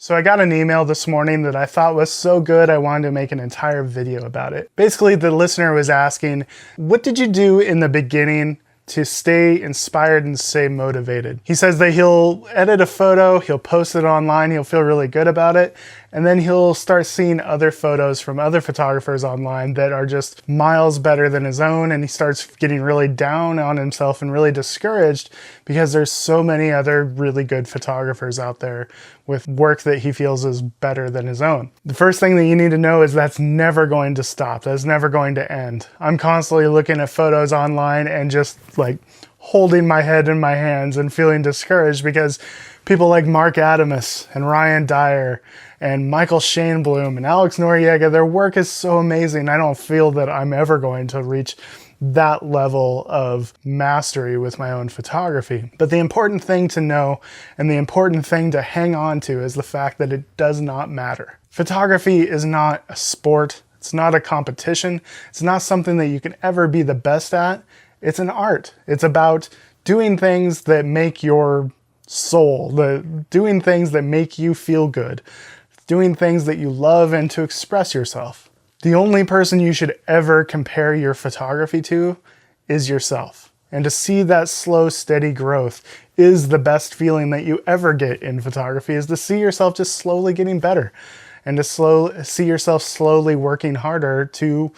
So I got an email this morning that I thought was so good I wanted to make an entire video about it. Basically, the listener was asking, what did you do in the beginning to stay inspired and stay motivated? He says that he'll edit a photo, he'll post it online, he'll feel really good about it, and then he'll start seeing other photos from other photographers online that are just miles better than his own, and he starts getting really down on himself and really discouraged because there's so many other really good photographers out there with work that he feels is better than his own. The first thing that you need to know is that's never going to stop. That's never going to end. I'm constantly looking at photos online and just like holding my head in my hands and feeling discouraged because people like Mark Adamus and Ryan Dyer and Michael Shainblum and Alex Noriega, their work is so amazing. I don't feel that I'm ever going to reach that level of mastery with my own photography. But the important thing to know and the important thing to hang on to is the fact that it does not matter. Photography is not a sport. It's not a competition. It's not something that you can ever be the best at. It's an art. It's about doing things that make your soul, doing things that make you feel good, doing things that you love and to express yourself. The only person you should ever compare your photography to is yourself. And to see that slow, steady growth is the best feeling that you ever get in photography, is to see yourself just slowly getting better and to see yourself slowly working harder to,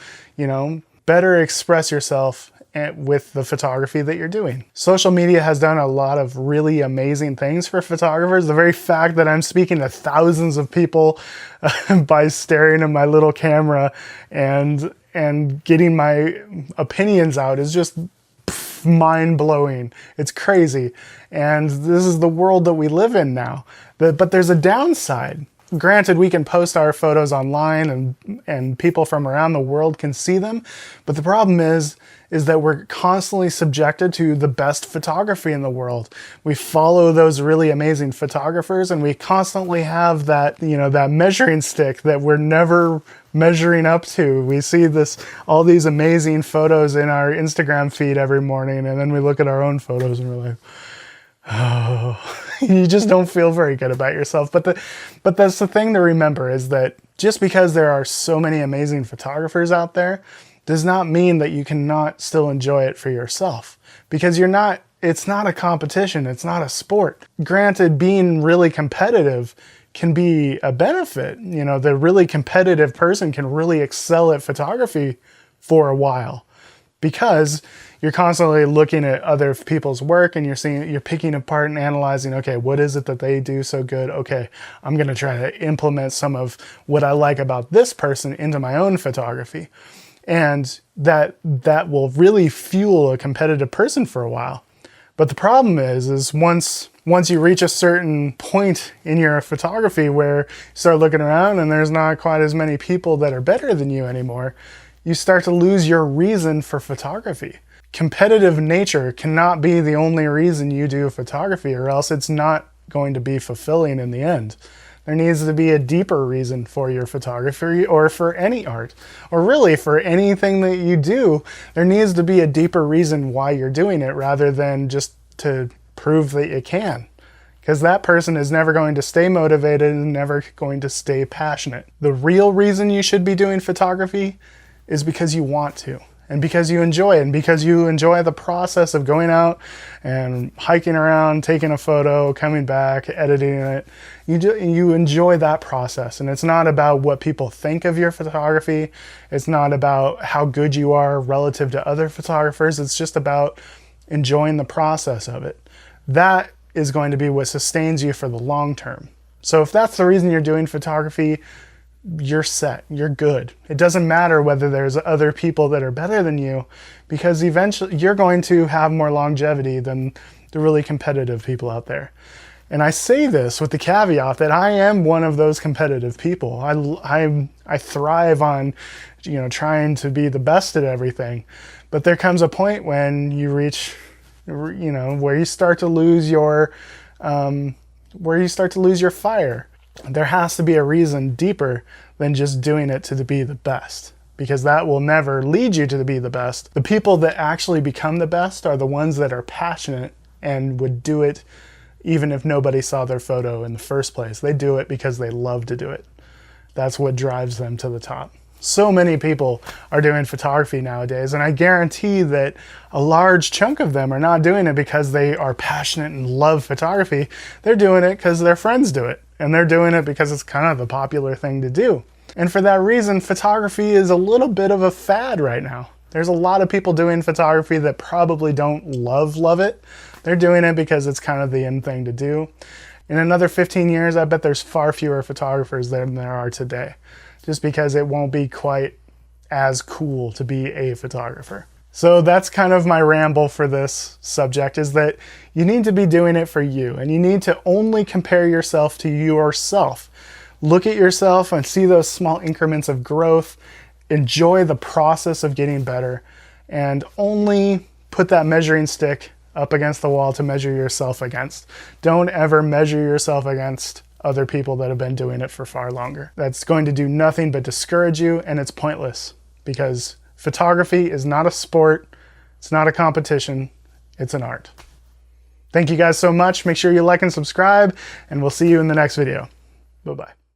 better express yourself with the photography that you're doing. Social media has done a lot of really amazing things for photographers. The very fact that I'm speaking to thousands of people by staring at my little camera and getting my opinions out is just mind-blowing. It's crazy. And this is the world that we live in now. But there's a downside. Granted, we can post our photos online and people from around the world can see them, but the problem is that we're constantly subjected to the best photography in the world. We follow those really amazing photographers and we constantly have that, that measuring stick that we're never measuring up to. We see all these amazing photos in our Instagram feed every morning, and then we look at our own photos and we're like, oh, you just don't feel very good about yourself. But that's the thing to remember, is that just because there are so many amazing photographers out there does not mean that you cannot still enjoy it for yourself, because it's not a competition. It's not a sport. Granted, being really competitive can be a benefit. The really competitive person can really excel at photography for a while, because you're constantly looking at other people's work and you're picking apart and analyzing, okay, what is it that they do so good? Okay, I'm going to try to implement some of what I like about this person into my own photography. And that will really fuel a competitive person for a while. But the problem is once you reach a certain point in your photography where you start looking around and there's not quite as many people that are better than you anymore, you start to lose your reason for photography. Competitive nature cannot be the only reason you do photography, or else it's not going to be fulfilling in the end. There needs to be a deeper reason for your photography, or for any art, or really for anything that you do. There needs to be a deeper reason why you're doing it, rather than just to prove that you can. Because that person is never going to stay motivated and never going to stay passionate. The real reason you should be doing photography is because you want to, and because you enjoy it, and because you enjoy the process of going out and hiking around, taking a photo, coming back, editing it. You enjoy that process, and it's not about what people think of your photography. It's not about how good you are relative to other photographers. It's just about enjoying the process of it. That is going to be what sustains you for the long term. So if that's the reason you're doing photography, you're set, you're good. It doesn't matter whether there's other people that are better than you, because eventually you're going to have more longevity than the really competitive people out there. And I say this with the caveat that I am one of those competitive people. I thrive on, trying to be the best at everything. But there comes a point when you reach, where you start to lose your fire. There has to be a reason deeper than just doing it to be the best, because that will never lead you to be the best. The people that actually become the best are the ones that are passionate and would do it even if nobody saw their photo in the first place. They do it because they love to do it. That's what drives them to the top. So many people are doing photography nowadays, and I guarantee that a large chunk of them are not doing it because they are passionate and love photography. They're doing it because their friends do it, and they're doing it because it's kind of the popular thing to do. And for that reason, photography is a little bit of a fad right now. There's a lot of people doing photography that probably don't love it. They're doing it because it's kind of the in thing to do. In another 15 years, I bet there's far fewer photographers than there are today, just because it won't be quite as cool to be a photographer. So that's kind of my ramble for this subject, is that you need to be doing it for you, and you need to only compare yourself to yourself. Look at yourself and see those small increments of growth, enjoy the process of getting better, and only put that measuring stick up against the wall to measure yourself against. Don't ever measure yourself against other people that have been doing it for far longer. That's going to do nothing but discourage you, and it's pointless, because photography is not a sport, it's not a competition, it's an art. Thank you guys so much. Make sure you like and subscribe, and we'll see you in the next video. Bye-bye.